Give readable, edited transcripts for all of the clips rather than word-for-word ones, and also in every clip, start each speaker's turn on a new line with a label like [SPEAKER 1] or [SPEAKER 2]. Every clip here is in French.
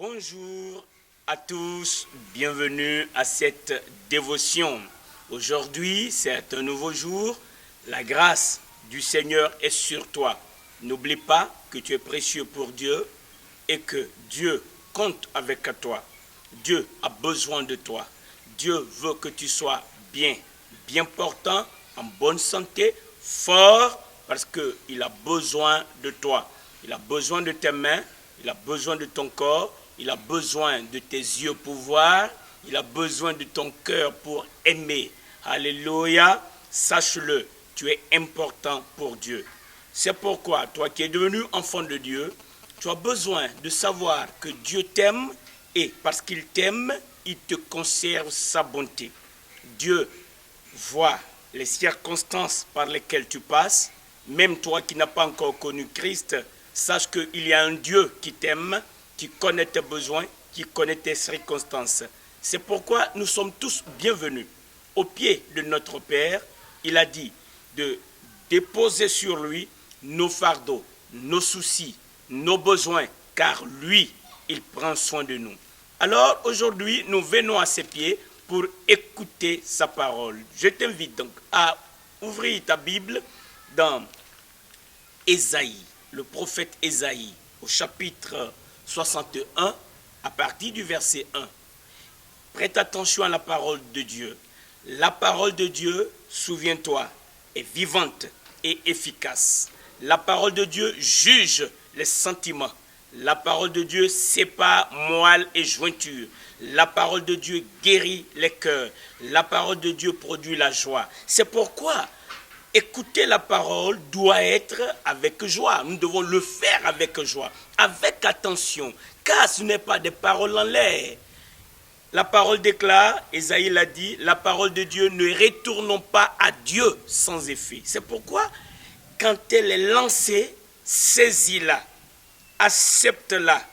[SPEAKER 1] Bonjour à tous, bienvenue à cette dévotion. Aujourd'hui, c'est un nouveau jour. La grâce du Seigneur est sur toi. N'oublie pas que tu es précieux pour Dieu et que Dieu compte avec toi. Dieu a besoin de toi. Dieu veut que tu sois bien portant, en bonne santé, fort, parce qu'il a besoin de toi. Il a besoin de tes mains, il a besoin de ton corps, il a besoin de tes yeux pour voir, il a besoin de ton cœur pour aimer. Alléluia, sache-le, tu es important pour Dieu. C'est pourquoi, toi qui es devenu enfant de Dieu, tu as besoin de savoir que Dieu t'aime et parce qu'il t'aime, il te conserve sa bonté. Dieu voit les circonstances par lesquelles tu passes. Même toi qui n'as pas encore connu Christ, sache qu'il y a un Dieu qui t'aime, qui connaît tes besoins, qui connaît tes circonstances. C'est pourquoi nous sommes tous bienvenus. Au pied de notre Père, il a dit de déposer sur lui nos fardeaux, nos soucis, nos besoins, car lui, il prend soin de nous. Alors aujourd'hui, nous venons à ses pieds pour écouter sa parole. Je t'invite donc à ouvrir ta Bible dans Ésaïe, le prophète Ésaïe, au chapitre 61, à partir du verset 1. Prête attention à la parole de Dieu. La parole de Dieu, souviens-toi, est vivante et efficace. La parole de Dieu juge les sentiments. La parole de Dieu sépare moelle et jointure. La parole de Dieu guérit les cœurs. La parole de Dieu produit la joie. C'est pourquoi écouter la parole doit être avec joie. Nous devons le faire avec joie, avec attention, car ce n'est pas des paroles en l'air. La parole déclare, Ésaïe l'a dit, la parole de Dieu ne retournons pas à Dieu sans effet. C'est pourquoi, quand elle est lancée, saisis-la, accepte-la.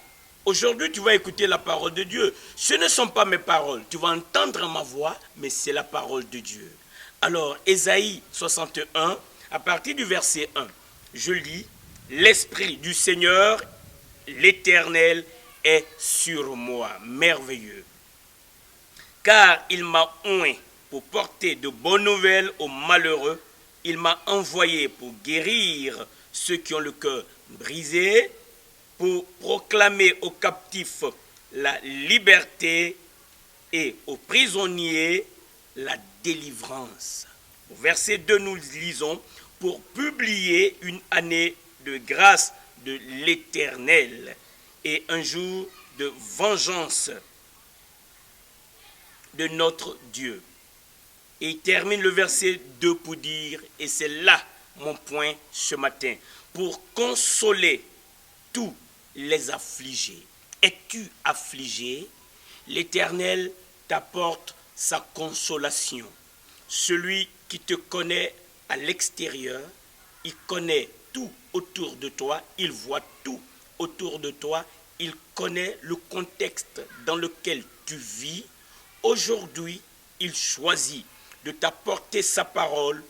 [SPEAKER 1] Aujourd'hui, tu vas écouter la parole de Dieu. Ce ne sont pas mes paroles. Tu vas entendre ma voix, mais c'est la parole de Dieu. Alors, Ésaïe 61, à partir du verset 1, je lis, « L'Esprit du Seigneur, l'Éternel, est sur moi. » Merveilleux. Car il m'a oint pour porter de bonnes nouvelles aux malheureux. Il m'a envoyé pour guérir ceux qui ont le cœur brisé, pour proclamer aux captifs la liberté et aux prisonniers la délivrance. Au verset 2, nous lisons, pour publier une année de grâce de l'Éternel et un jour de vengeance de notre Dieu. Et il termine le verset 2 pour dire, et c'est là mon point ce matin, pour consoler tous les affligés. Es-tu affligé? L'Éternel t'apporte sa consolation. Celui qui te connaît à l'extérieur, il connaît tout autour de toi, il voit tout autour de toi, il connaît le contexte dans lequel tu vis. Aujourd'hui, il choisit de t'apporter sa parole,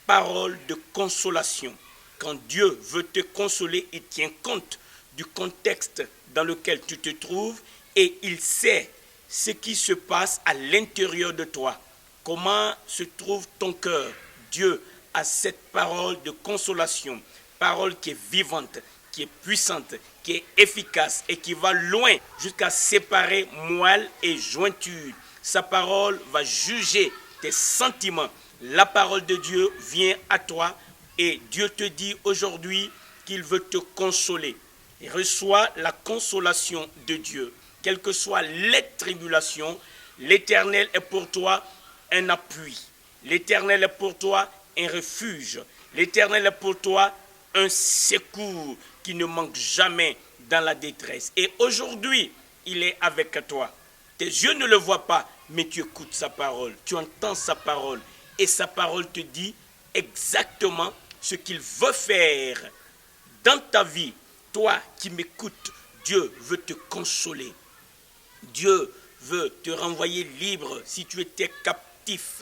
[SPEAKER 1] parole de consolation. Quand Dieu veut te consoler, il tient compte du contexte dans lequel tu te trouves et il sait ce qui se passe à l'intérieur de toi. Comment se trouve ton cœur? Dieu a cette parole de consolation, parole qui est vivante, qui est puissante, qui est efficace et qui va loin jusqu'à séparer moelle et jointure. Sa parole va juger tes sentiments. La parole de Dieu vient à toi et Dieu te dit aujourd'hui qu'il veut te consoler. Et reçois la consolation de Dieu. Quelles que soient les tribulations, l'Éternel est pour toi un appui. L'Éternel est pour toi un refuge. L'Éternel est pour toi un secours qui ne manque jamais dans la détresse. Et aujourd'hui, il est avec toi. Tes yeux ne le voient pas, mais tu écoutes sa parole. Tu entends sa parole. Et sa parole te dit exactement ce qu'il veut faire dans ta vie. Toi qui m'écoutes, Dieu veut te consoler. Dieu veut te renvoyer libre si tu étais captif.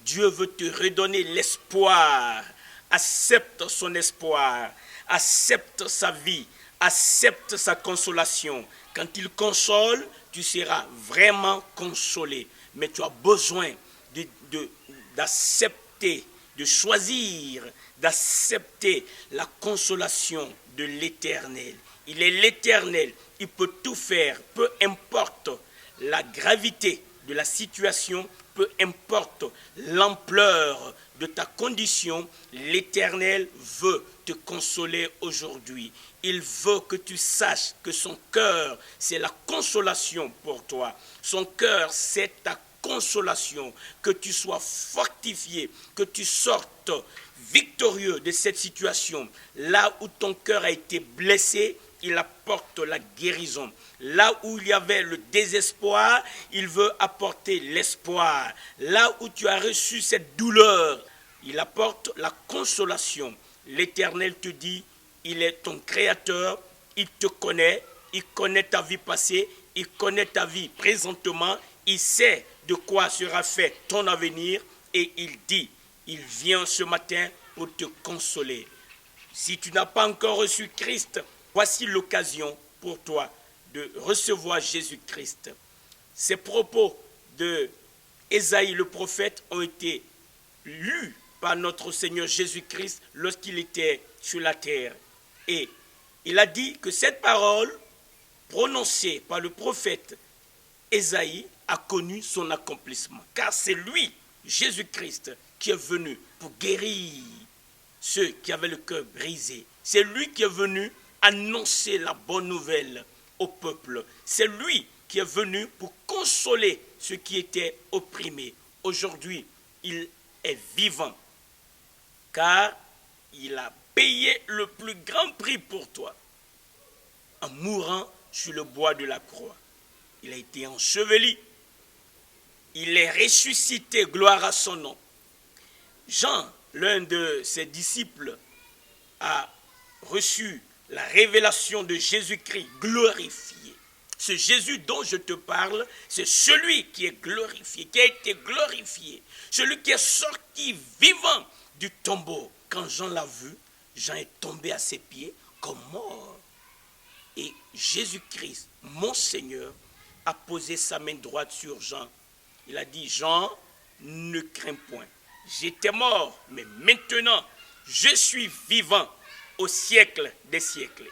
[SPEAKER 1] Dieu veut te redonner l'espoir. Accepte son espoir. Accepte sa vie. Accepte sa consolation. Quand il console, tu seras vraiment consolé. Mais tu as besoin d'accepter, de choisir, d'accepter la consolation de l'Éternel. Il est l'Éternel, il peut tout faire, peu importe la gravité de la situation, peu importe l'ampleur de ta condition, l'Éternel veut te consoler aujourd'hui. Il veut que tu saches que son cœur, c'est la consolation pour toi. Son cœur, c'est ta consolation, que tu sois fortifié, que tu sortes victorieux de cette situation. Là où ton cœur a été blessé, il apporte la guérison. Là où il y avait le désespoir, il veut apporter l'espoir. Là où tu as reçu cette douleur, il apporte la consolation. L'Éternel te dit, il est ton créateur, il te connaît, il connaît ta vie passée, il connaît ta vie présentement, il sait de quoi sera fait ton avenir et il dit, il vient ce matin pour te consoler. Si tu n'as pas encore reçu Christ, voici l'occasion pour toi de recevoir Jésus-Christ. Ces propos de Ésaïe le prophète ont été lus par notre Seigneur Jésus-Christ lorsqu'il était sur la terre. Et il a dit que cette parole prononcée par le prophète Ésaïe a connu son accomplissement. Car c'est lui, Jésus-Christ, qui est venu pour guérir ceux qui avaient le cœur brisé. C'est lui qui est venu annoncer la bonne nouvelle au peuple. C'est lui qui est venu pour consoler ceux qui étaient opprimés. Aujourd'hui, il est vivant, car il a payé le plus grand prix pour toi en mourant sur le bois de la croix. Il a été enseveli. Il est ressuscité, gloire à son nom. Jean, l'un de ses disciples, a reçu la révélation de Jésus-Christ glorifié. Ce Jésus dont je te parle, c'est celui qui est glorifié, qui a été glorifié. Celui qui est sorti vivant du tombeau. Quand Jean l'a vu, Jean est tombé à ses pieds comme mort. Et Jésus-Christ, mon Seigneur, a posé sa main droite sur Jean. Il a dit, Jean, ne crains point. J'étais mort, mais maintenant, je suis vivant au siècle des siècles.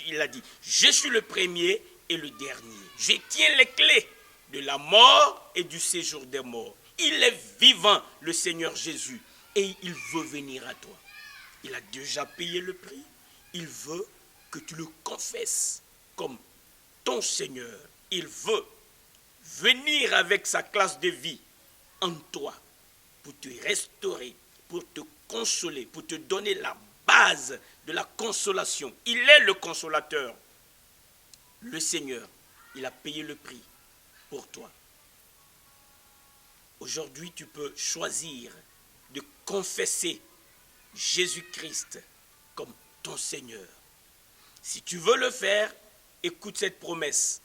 [SPEAKER 1] Il a dit, je suis le premier et le dernier. Je tiens les clés de la mort et du séjour des morts. Il est vivant, le Seigneur Jésus, et il veut venir à toi. Il a déjà payé le prix. Il veut que tu le confesses comme ton Seigneur. Il veut venir avec sa classe de vie en toi pour te restaurer, pour te consoler, pour te donner la base de la consolation. Il est le consolateur. Le Seigneur, il a payé le prix pour toi. Aujourd'hui, tu peux choisir de confesser Jésus-Christ comme ton Seigneur. Si tu veux le faire, écoute cette promesse.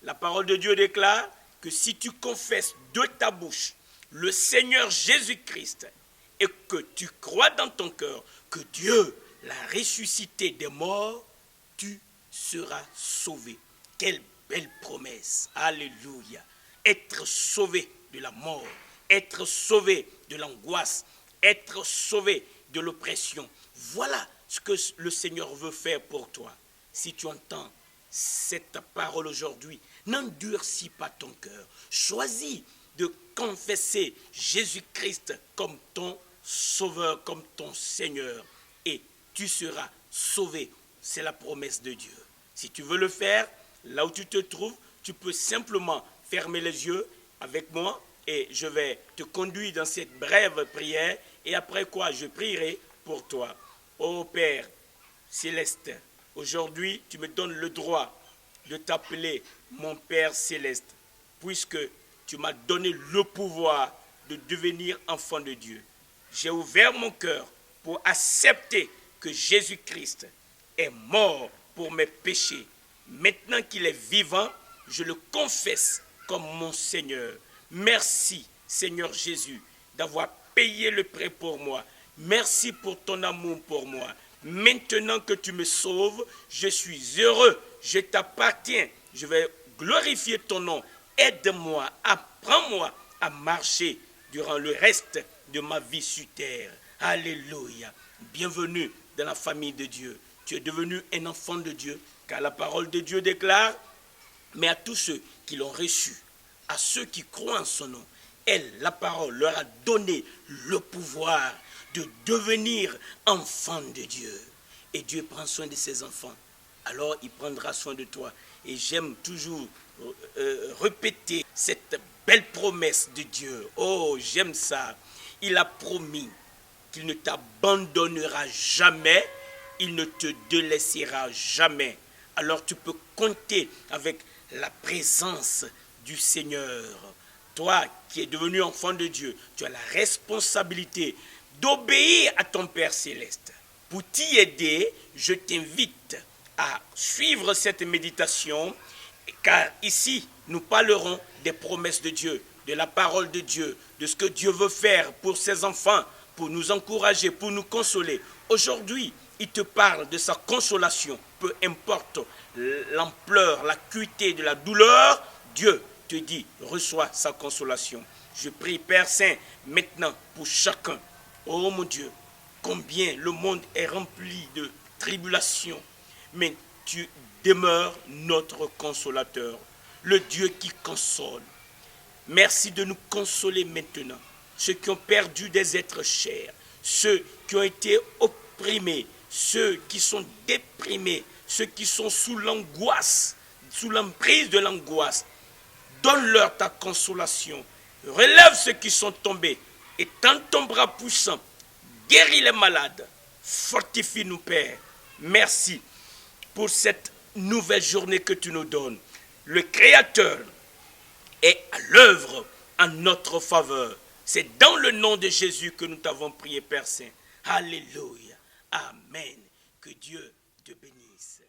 [SPEAKER 1] La parole de Dieu déclare que si tu confesses de ta bouche le Seigneur Jésus-Christ et que tu crois dans ton cœur que Dieu l'a ressuscité des morts, tu seras sauvé. Quelle belle promesse. Alléluia. Être sauvé de la mort, être sauvé de l'angoisse, être sauvé de l'oppression. Voilà ce que le Seigneur veut faire pour toi. Si tu entends cette parole aujourd'hui, n'endurcis pas ton cœur. Choisis de confesser Jésus-Christ comme ton Sauveur, comme ton Seigneur, et tu seras sauvé. C'est la promesse de Dieu. Si tu veux le faire, là où tu te trouves, tu peux simplement fermer les yeux avec moi et je vais te conduire dans cette brève prière et après quoi je prierai pour toi. Ô Père Céleste, aujourd'hui tu me donnes le droit de t'appeler mon Père Céleste puisque tu m'as donné le pouvoir de devenir enfant de Dieu. J'ai ouvert mon cœur pour accepter que Jésus-Christ est mort pour mes péchés. Maintenant qu'il est vivant, je le confesse comme mon Seigneur. Merci, Seigneur Jésus, d'avoir payé le prix pour moi. Merci pour ton amour pour moi. Maintenant que tu me sauves, je suis heureux, je t'appartiens. Je vais glorifier ton nom. Aide-moi, apprends-moi à marcher durant le reste de ma vie sur terre. Alléluia. Bienvenue dans la famille de Dieu. Tu es devenu un enfant de Dieu, car la parole de Dieu déclare, mais à tous ceux qui l'ont reçu, à ceux qui croient en son nom, elle, la parole, leur a donné le pouvoir de devenir enfants de Dieu. Et Dieu prend soin de ses enfants. Alors il prendra soin de toi. Et j'aime toujours répéter cette belle promesse de Dieu. Oh, j'aime ça. Il a promis qu'il ne t'abandonnera jamais, il ne te délaissera jamais. Alors tu peux compter avec la présence du Seigneur. Toi qui es devenu enfant de Dieu, tu as la responsabilité d'obéir à ton Père Céleste. Pour t'y aider, je t'invite à suivre cette méditation, car ici, nous parlerons des promesses de Dieu, de la parole de Dieu, de ce que Dieu veut faire pour ses enfants, pour nous encourager, pour nous consoler. Aujourd'hui, il te parle de sa consolation. Peu importe l'ampleur, l'acuité de la douleur, Dieu te dit, reçois sa consolation. Je prie, Père Saint, maintenant pour chacun. Oh mon Dieu, combien le monde est rempli de tribulations, mais tu demeures notre consolateur, le Dieu qui console. Merci de nous consoler maintenant, ceux qui ont perdu des êtres chers, ceux qui ont été opprimés, ceux qui sont déprimés, ceux qui sont sous l'angoisse, sous l'emprise de l'angoisse. Donne-leur ta consolation. Relève ceux qui sont tombés. Et tends ton bras puissant. Guéris les malades. Fortifie-nous, Père. Merci pour cette nouvelle journée que tu nous donnes. Le Créateur est à l'œuvre en notre faveur. C'est dans le nom de Jésus que nous t'avons prié, Père Saint. Alléluia. Amen. Que Dieu te bénisse.